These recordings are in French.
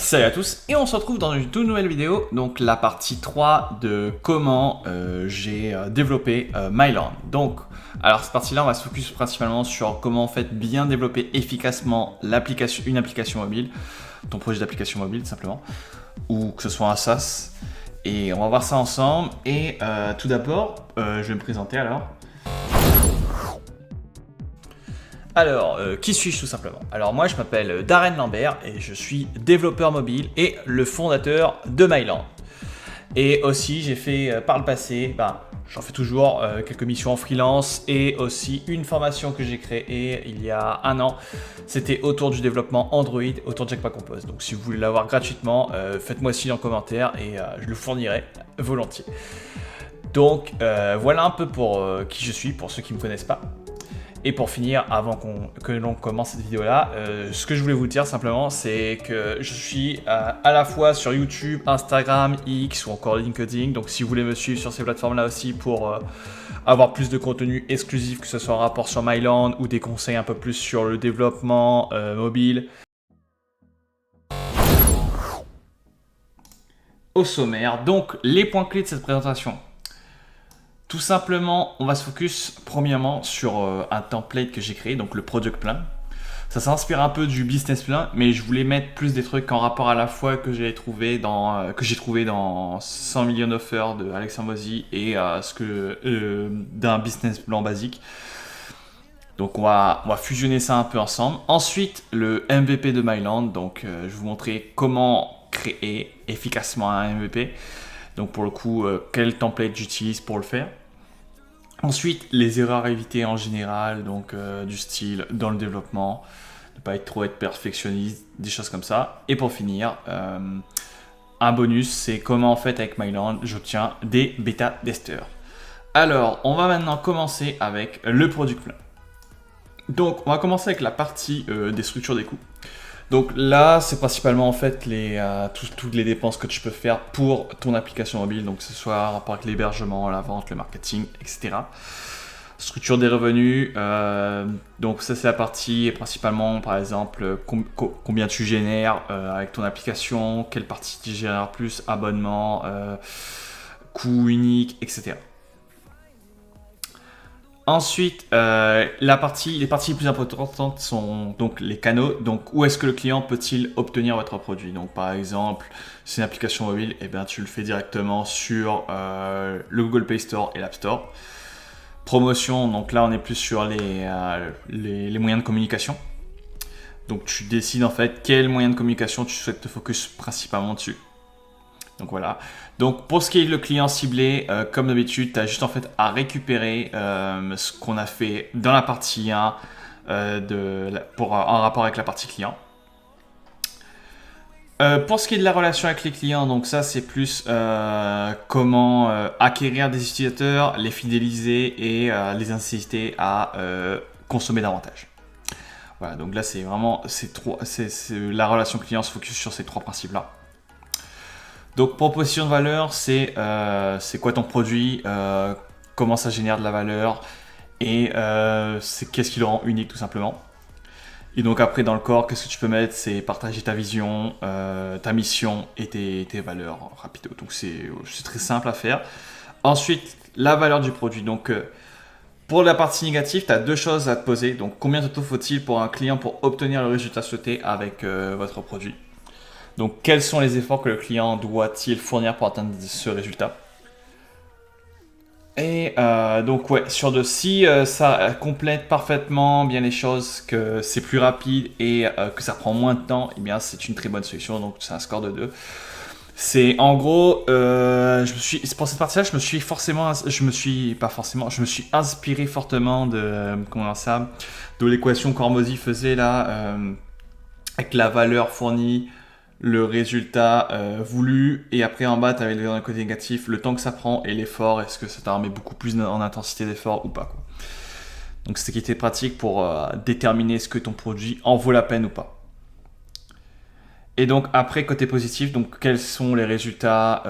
Salut à tous et on se retrouve dans une toute nouvelle vidéo, donc la partie 3 de comment j'ai développé Myland. Donc, alors cette partie-là, on va se focus principalement sur comment en fait bien développer efficacement une application mobile, ton projet d'application mobile simplement, ou que ce soit un SaaS. Et on va voir ça ensemble. Et tout d'abord, je vais me présenter alors. Alors, qui suis-je tout simplement? Alors moi je m'appelle Darren Lambert et je suis développeur mobile et le fondateur de Myland. Et aussi j'ai fait par le passé, j'en fais toujours quelques missions en freelance et aussi une formation que j'ai créée il y a un an. C'était autour du développement Android, autour de Jetpack Compose. Donc si vous voulez l'avoir gratuitement, faites-moi signe en commentaire et je le fournirai volontiers. Donc voilà un peu pour qui je suis, pour ceux qui ne me connaissent pas. Et pour finir, avant que l'on commence cette vidéo-là, ce que je voulais vous dire simplement, c'est que je suis à la fois sur YouTube, Instagram, X ou encore LinkedIn. Donc si vous voulez me suivre sur ces plateformes-là aussi pour avoir plus de contenu exclusif, que ce soit un rapport sur Myland ou des conseils un peu plus sur le développement mobile. Au sommaire, donc les points clés de cette présentation. Tout simplement, on va se focus premièrement sur un template que j'ai créé, donc le Product Plan. Ça s'inspire un peu du Business Plan, mais je voulais mettre plus des trucs en rapport à la fois que j'ai trouvé dans 100 millions d'offers de Alexandre Moisy et d'un Business Plan basique. Donc on va fusionner ça un peu ensemble. Ensuite, le MVP de Myland. Donc je vais vous montrer comment créer efficacement un MVP. Donc pour le coup, quel template j'utilise pour le faire. Ensuite, les erreurs à éviter en général, donc du style dans le développement, ne pas être perfectionniste, des choses comme ça. Et pour finir, un bonus, c'est comment en fait avec Myland, j'obtiens des bêta testeurs. Alors, on va maintenant commencer avec le product plan. Donc, on va commencer avec la partie des structures des coûts. Donc là, c'est principalement en fait toutes les dépenses que tu peux faire pour ton application mobile, donc que ce soit en rapport avec l'hébergement, la vente, le marketing, etc. Structure des revenus, donc ça c'est la partie principalement par exemple combien tu génères avec ton application, quelle partie tu génères plus, abonnement, coût unique, etc. Ensuite, les parties les plus importantes sont donc les canaux. Donc, où est-ce que le client peut-il obtenir votre produit? Donc, par exemple, c'est une application mobile, et bien tu le fais directement sur le Google Play Store et l'App Store. Promotion, donc là, on est plus sur les moyens de communication. Donc, tu décides en fait quel moyen de communication tu souhaites te focus principalement dessus. Donc voilà. Donc pour ce qui est le client ciblé, comme d'habitude, tu as juste en fait à récupérer ce qu'on a fait dans la partie 1 en rapport avec la partie client. Pour ce qui est de la relation avec les clients, donc ça c'est plus comment acquérir des utilisateurs, les fidéliser et les inciter à consommer davantage. Voilà, donc là c'est vraiment la relation client se focus sur ces trois principes-là. Donc proposition de valeur, c'est quoi ton produit, comment ça génère de la valeur et qu'est-ce qui le rend unique tout simplement. Et donc après dans le corps, qu'est-ce que tu peux mettre? C'est partager ta vision, ta mission et tes valeurs rapides. Donc c'est très simple à faire. Ensuite, la valeur du produit. Donc pour la partie négative, tu as deux choses à te poser. Donc combien de temps faut-il pour un client pour obtenir le résultat souhaité avec votre produit? Donc, quels sont les efforts que le client doit-il fournir pour atteindre ce résultat? Et donc, ouais, si ça complète parfaitement bien les choses, que c'est plus rapide et que ça prend moins de temps, eh bien, c'est une très bonne solution. Donc, c'est un score de 2. C'est en gros, pour cette partie-là, je me suis inspiré fortement de l'équation qu'Hormozy faisait là, avec la valeur fournie, le résultat voulu, et après en bas tu avais le côté négatif, le temps que ça prend et l'effort, est-ce que ça t'a remis beaucoup plus en intensité d'effort ou pas quoi. Donc c'est ce qui était pratique pour déterminer ce que ton produit en vaut la peine ou pas. Et donc après côté positif, donc quels sont les résultats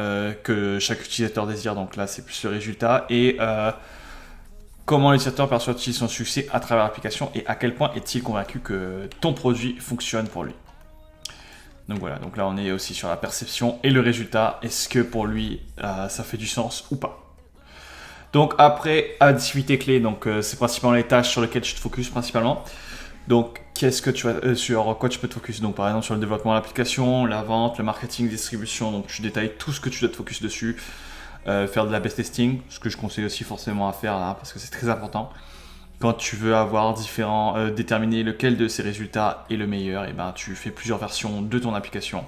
que chaque utilisateur désire. Donc là c'est plus le résultat et comment l'utilisateur perçoit-il son succès à travers l'application et à quel point est-il convaincu que ton produit fonctionne pour lui. Donc voilà, donc là on est aussi sur la perception et le résultat. Est-ce que pour lui ça fait du sens ou pas? Donc après, activité clé, donc c'est principalement les tâches sur lesquelles tu te focuses principalement. Donc qu'est-ce que tu vas, sur quoi tu peux te focus? Donc par exemple sur le développement de l'application, la vente, le marketing, distribution. Donc tu détailles tout ce que tu dois te focus dessus. Faire de la best testing, ce que je conseille aussi forcément à faire là, parce que c'est très important. Quand tu veux avoir déterminer lequel de ces résultats est le meilleur, et ben tu fais plusieurs versions de ton application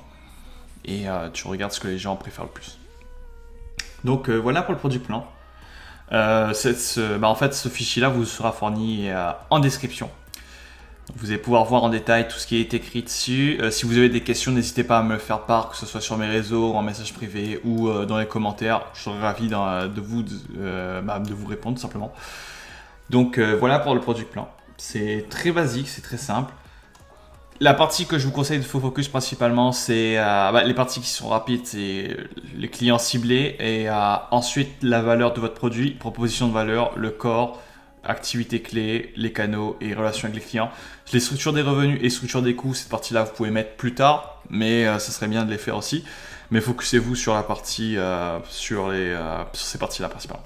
et tu regardes ce que les gens préfèrent le plus. Donc voilà pour le produit plan. En fait, ce fichier-là vous sera fourni en description. Vous allez pouvoir voir en détail tout ce qui est écrit dessus. Si vous avez des questions, n'hésitez pas à me faire part, que ce soit sur mes réseaux, en message privé ou dans les commentaires. Je serai ravi de vous répondre tout simplement. Donc voilà pour le product plan. C'est très basique, c'est très simple. La partie que je vous conseille de focus principalement, c'est les parties qui sont rapides, c'est les clients ciblés et ensuite la valeur de votre produit, proposition de valeur, le corps, activités clés, les canaux et relations avec les clients. Les structures des revenus et structures des coûts, cette partie-là, vous pouvez mettre plus tard, mais ça serait bien de les faire aussi. Mais focussez-vous sur la partie, sur ces parties-là principalement.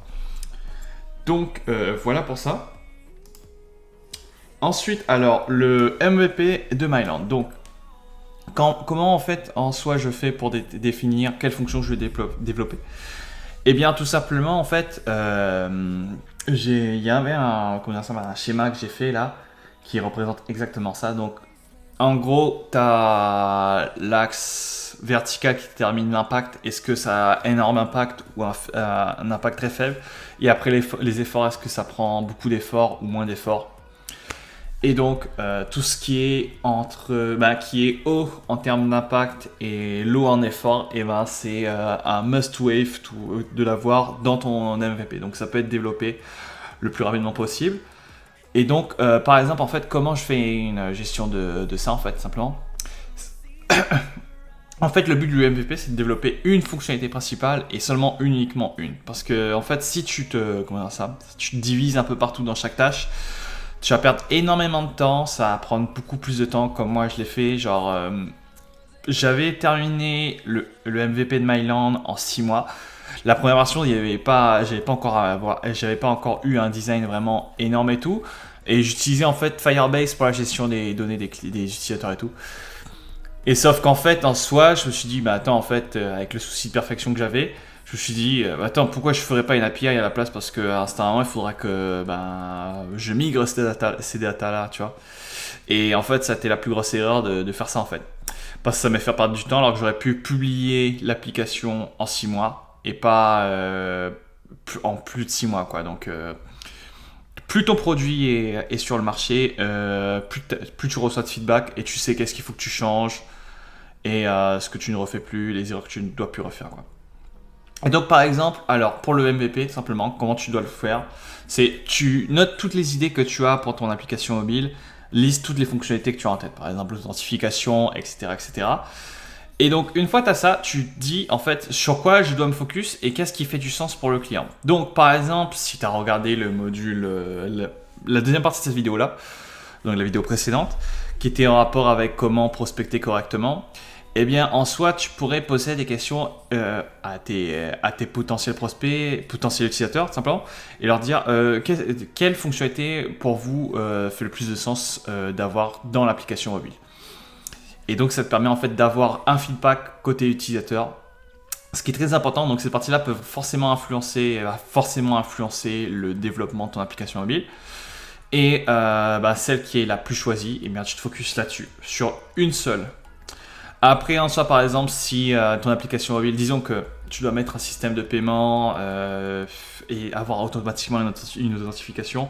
Donc voilà pour ça. Ensuite, alors le MVP de Myland. Donc comment en fait en soi je fais pour définir quelle fonction je vais développer? Eh bien tout simplement en fait il y avait un schéma que j'ai fait là qui représente exactement ça. Donc en gros tu as l'axe vertical qui détermine l'impact. Est-ce que ça a un énorme impact ou un impact très faible? Et après les efforts, est-ce que ça prend beaucoup d'efforts ou moins d'efforts? Et donc tout ce qui est qui est haut en termes d'impact et low en effort, et c'est un must-wave de l'avoir dans ton MVP. Donc ça peut être développé le plus rapidement possible. Et donc par exemple en fait comment je fais une gestion de ça en fait simplement. En fait le but du MVP c'est de développer une fonctionnalité principale et uniquement une. Parce que en fait si tu te divises un peu partout dans chaque tâche, tu vas perdre énormément de temps, ça va prendre beaucoup plus de temps comme moi je l'ai fait. J'avais terminé le MVP de Myland en 6 mois. La première version, j'avais pas encore eu un design vraiment énorme et tout. Et j'utilisais en fait Firebase pour la gestion des données des utilisateurs et tout. Et sauf qu'en fait, en soi, je me suis dit, avec le souci de perfection que j'avais, je me suis dit, pourquoi je ferais pas une API à la place? Parce qu'à un certain moment, il faudra que je migre ces data-là, tu vois. Et en fait, ça a été la plus grosse erreur de faire ça, en fait. Parce que ça m'a fait perdre du temps, alors que j'aurais pu publier l'application en 6 mois et pas en plus de 6 mois, quoi. Donc, plus ton produit est sur le marché, plus tu reçois de feedback et tu sais qu'est-ce qu'il faut que tu changes et ce que tu ne refais plus, les erreurs que tu ne dois plus refaire, quoi. Et donc par exemple, alors pour le MVP, simplement, comment tu dois le faire, c'est tu notes toutes les idées que tu as pour ton application mobile, liste toutes les fonctionnalités que tu as en tête, par exemple l'authentification, etc., etc. Et donc une fois que tu as ça, tu te dis en fait sur quoi je dois me focus et qu'est-ce qui fait du sens pour le client. Donc par exemple, si tu as regardé le module, la deuxième partie de cette vidéo-là, donc la vidéo précédente, qui était en rapport avec comment prospecter correctement, eh bien, en soi, tu pourrais poser des questions à tes potentiels prospects, potentiels utilisateurs, tout simplement, et leur dire quelle fonctionnalité pour vous fait le plus de sens d'avoir dans l'application mobile. Et donc, ça te permet en fait d'avoir un feedback côté utilisateur, ce qui est très important. Donc, cette partie-là va forcément influencer le développement de ton application mobile. Et celle qui est la plus choisie, eh bien, tu te focuses là-dessus, sur une seule. Après, en soi, par exemple, si ton application mobile, disons que tu dois mettre un système de paiement et avoir automatiquement une authentification.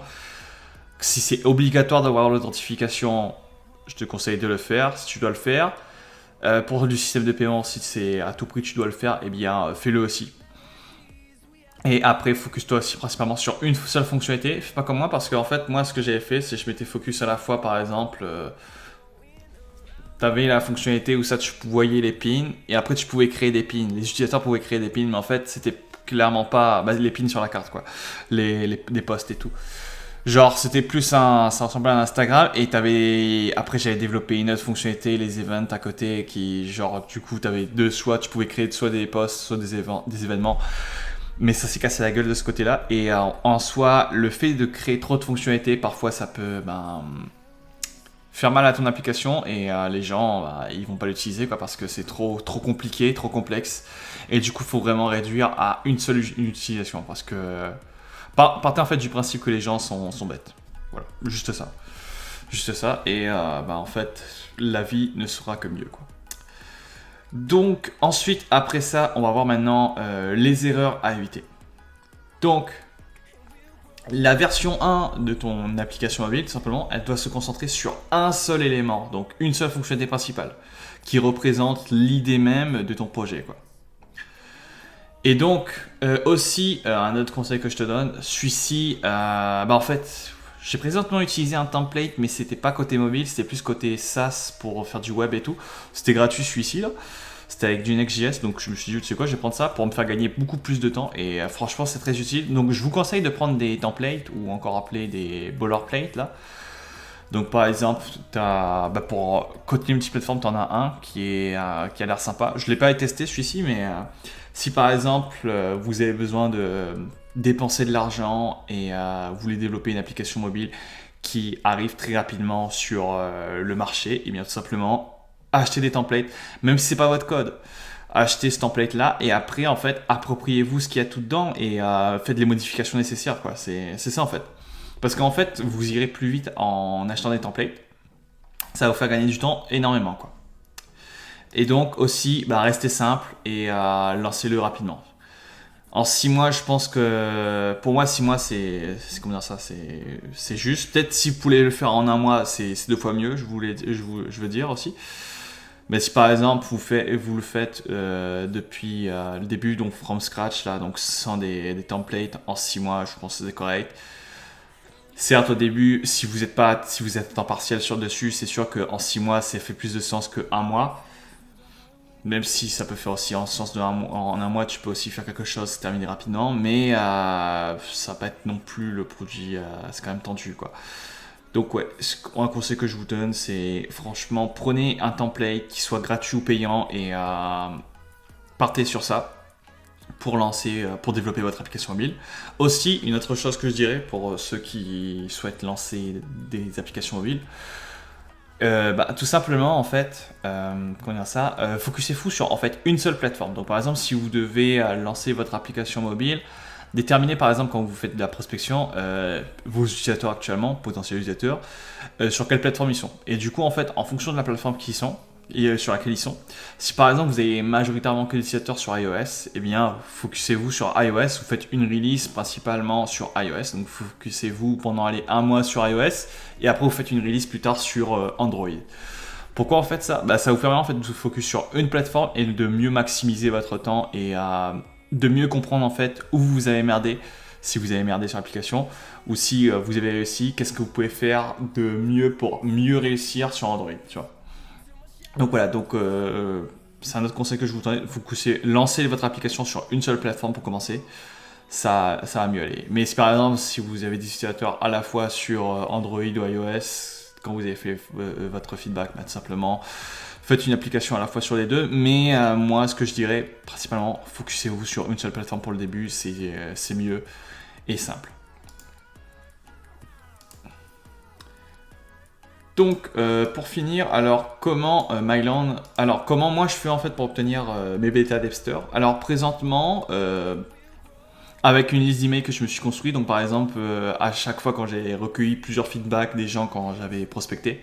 Si c'est obligatoire d'avoir l'authentification, je te conseille de le faire, si tu dois le faire. Pour du système de paiement, si c'est à tout prix tu dois le faire, eh bien fais-le aussi. Et après, focus-toi aussi principalement sur une seule fonctionnalité. Fais pas comme moi, parce qu'en fait, moi, ce que j'avais fait, c'est que je m'étais focus à la fois, par exemple... tu avais la fonctionnalité où tu voyais les pins et après tu pouvais créer des pins. Les utilisateurs pouvaient créer des pins, mais en fait c'était clairement pas les pins sur la carte, quoi, les posts et tout. Genre, c'était plus ça ressemblait à un Instagram et après j'avais développé une autre fonctionnalité, les events à côté qui, genre, du coup, t'avais deux choix, tu pouvais créer soit des posts, soit des événements. Mais ça s'est cassé la gueule de ce côté-là. Et en soi, le fait de créer trop de fonctionnalités, parfois ça peut, faire mal à ton application et les gens, ils vont pas l'utiliser quoi parce que c'est trop compliqué, trop complexe. Et du coup, il faut vraiment réduire à une seule utilisation parce que partez en fait du principe que les gens sont bêtes. Voilà, juste ça. Juste ça. Et en fait, la vie ne sera que mieux quoi. Donc ensuite, après ça, on va voir maintenant les erreurs à éviter. Donc, la version 1 de ton application mobile, tout simplement, elle doit se concentrer sur un seul élément, donc une seule fonctionnalité principale, qui représente l'idée même de ton projet, quoi. Et donc, aussi, un autre conseil que je te donne, celui-ci, en fait, j'ai présentement utilisé un template, mais c'était pas côté mobile, c'était plus côté SaaS pour faire du web et tout. C'était gratuit celui-ci, là. C'était avec du Next.js, donc je me suis dit, tu sais quoi, je vais prendre ça pour me faire gagner beaucoup plus de temps. Et franchement, c'est très utile. Donc je vous conseille de prendre des templates, ou encore appelés des boilerplates, là. Donc par exemple, pour côté multiplateforme, tu en as un qui a l'air sympa. Je ne l'ai pas testé celui-ci, mais si par exemple vous avez besoin de dépenser de l'argent et vous voulez développer une application mobile qui arrive très rapidement sur le marché, et bien tout simplement achetez des templates, même si c'est pas votre code. Achetez ce template là et après en fait appropriez-vous ce qu'il y a tout dedans et faites les modifications nécessaires quoi. C'est ça en fait. Parce qu'en fait vous irez plus vite en achetant des templates. Ça va vous faire gagner du temps énormément quoi. Et donc aussi restez simple et lancez-le rapidement. En 6 mois, je pense que pour moi 6 mois comment dire ça, c'est juste. Peut-être si vous pouvez le faire en un mois, c'est deux fois mieux. Je veux dire aussi. Mais si par exemple vous le faites depuis le début, donc from scratch là, donc sans des templates en 6 mois, je pense que c'est correct. Certes au début, si vous êtes à temps partiel sur dessus, c'est sûr qu'en 6 mois, ça fait plus de sens qu'un mois. Même si ça peut faire aussi en sens en un mois, tu peux aussi faire quelque chose, terminer rapidement, mais ça va pas être non plus le produit, c'est quand même tendu quoi. Donc ouais, un conseil que je vous donne, c'est franchement prenez un template qui soit gratuit ou payant et partez sur ça pour pour développer votre application mobile. Aussi, une autre chose que je dirais pour ceux qui souhaitent lancer des applications mobiles, tout simplement en fait, comment dire ça, focussez-vous sur en fait une seule plateforme. Donc par exemple, si vous devez lancer votre application mobile, déterminez par exemple quand vous faites de la prospection vos utilisateurs actuellement, potentiels utilisateurs, sur quelle plateforme ils sont. Et du coup en fait, en fonction de la plateforme qu'ils sont et sur laquelle ils sont, si par exemple vous avez majoritairement que des utilisateurs sur iOS, eh bien focussez-vous sur iOS, vous faites une release principalement sur iOS, donc focussez-vous pendant un mois sur iOS et après vous faites une release plus tard sur Android. Pourquoi en fait ça ça vous permet en fait de vous focus sur une plateforme et de mieux maximiser votre temps et de mieux comprendre en fait où vous avez merdé, si vous avez merdé sur l'application, ou si vous avez réussi, qu'est-ce que vous pouvez faire de mieux pour mieux réussir sur Android, tu vois. Donc voilà, c'est un autre conseil que je vous donne, lancez votre application sur une seule plateforme pour commencer, ça va mieux aller. Mais si par exemple, si vous avez des utilisateurs à la fois sur Android ou iOS, quand vous avez fait votre feedback, tout simplement, faites une application à la fois sur les deux, mais moi ce que je dirais, principalement, focussez-vous sur une seule plateforme pour le début, c'est mieux et simple. Donc pour finir, alors comment comment moi je fais en fait pour obtenir mes bêta d'Epster. Alors présentement, avec une liste d'emails que je me suis construit, donc par exemple à chaque fois quand j'ai recueilli plusieurs feedbacks des gens quand j'avais prospecté,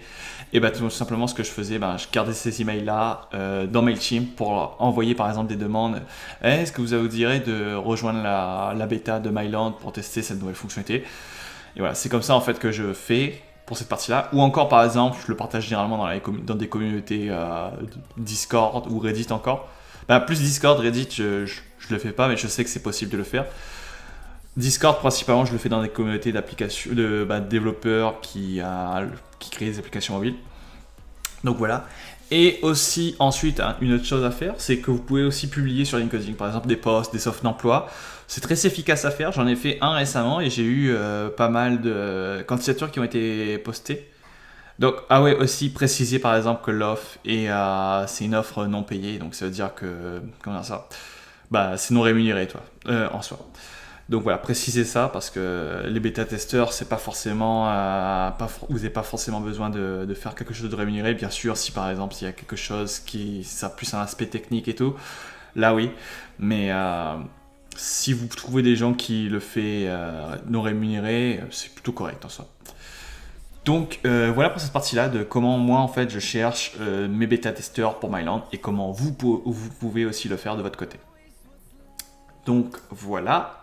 et tout simplement ce que je faisais, je gardais ces emails là dans Mailchimp pour envoyer par exemple des demandes. Est-ce que vous direz de rejoindre la bêta de Myland pour tester cette nouvelle fonctionnalité? Et voilà, c'est comme ça en fait que je fais pour cette partie-là. Ou encore par exemple, je le partage généralement dans des communautés Discord ou Reddit encore. Plus Discord, Reddit, je le fais pas, mais je sais que c'est possible de le faire. Discord, principalement, je le fais dans des communautés d'applications, de développeurs qui créent des applications mobiles. Donc voilà. Et aussi, ensuite, hein, une autre chose à faire, c'est que vous pouvez aussi publier sur LinkedIn, par exemple des posts, des offres d'emploi. C'est très efficace à faire. J'en ai fait un récemment et j'ai eu pas mal de candidatures qui ont été postées. Donc, ah ouais, aussi préciser par exemple que l'offre c'est une offre non payée. Donc, ça veut dire que, comment dire ça? Bah, c'est non rémunéré, toi, en soi. Donc voilà, précisez ça parce que les bêta-testeurs, c'est pas forcément, vous n'avez pas forcément besoin de faire quelque chose de rémunéré. Bien sûr, si par exemple il y a quelque chose ça a plus un aspect technique et tout, là oui. Mais si vous trouvez des gens qui le font non rémunéré, c'est plutôt correct en soi. Donc voilà pour cette partie-là de comment moi en fait je cherche mes bêta-testeurs pour Myland et comment vous pouvez aussi le faire de votre côté. Donc voilà.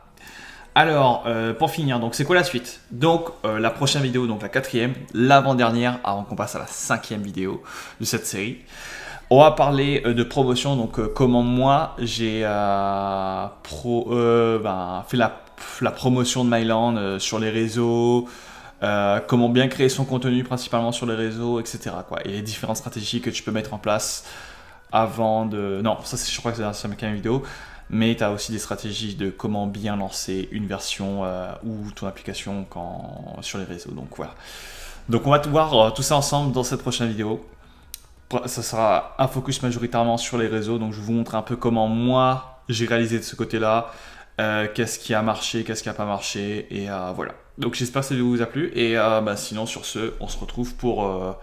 Alors, pour finir, donc c'est quoi la suite? Donc, la prochaine vidéo, donc la 4e, l'avant-dernière, avant qu'on passe à la 5e vidéo de cette série. On va parler de promotion, donc comment moi j'ai fait la promotion de Myland sur les réseaux, comment bien créer son contenu principalement sur les réseaux, etc. quoi. Et les différentes stratégies que tu peux mettre en place avant de... Non, ça je crois que c'est la 5e vidéo. Mais tu as aussi des stratégies de comment bien lancer une version ou ton application sur les réseaux. Donc voilà. Donc on va voir tout ça ensemble dans cette prochaine vidéo. Ça sera un focus majoritairement sur les réseaux. Donc je vous montre un peu comment moi j'ai réalisé de ce côté-là. Qu'est-ce qui a marché, qu'est-ce qui n'a pas marché. Et voilà. Donc j'espère que cette vidéo vous a plu. Et sinon sur ce, on se retrouve pour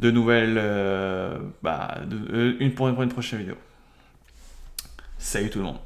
de nouvelles... pour une prochaine vidéo. Salut tout le monde.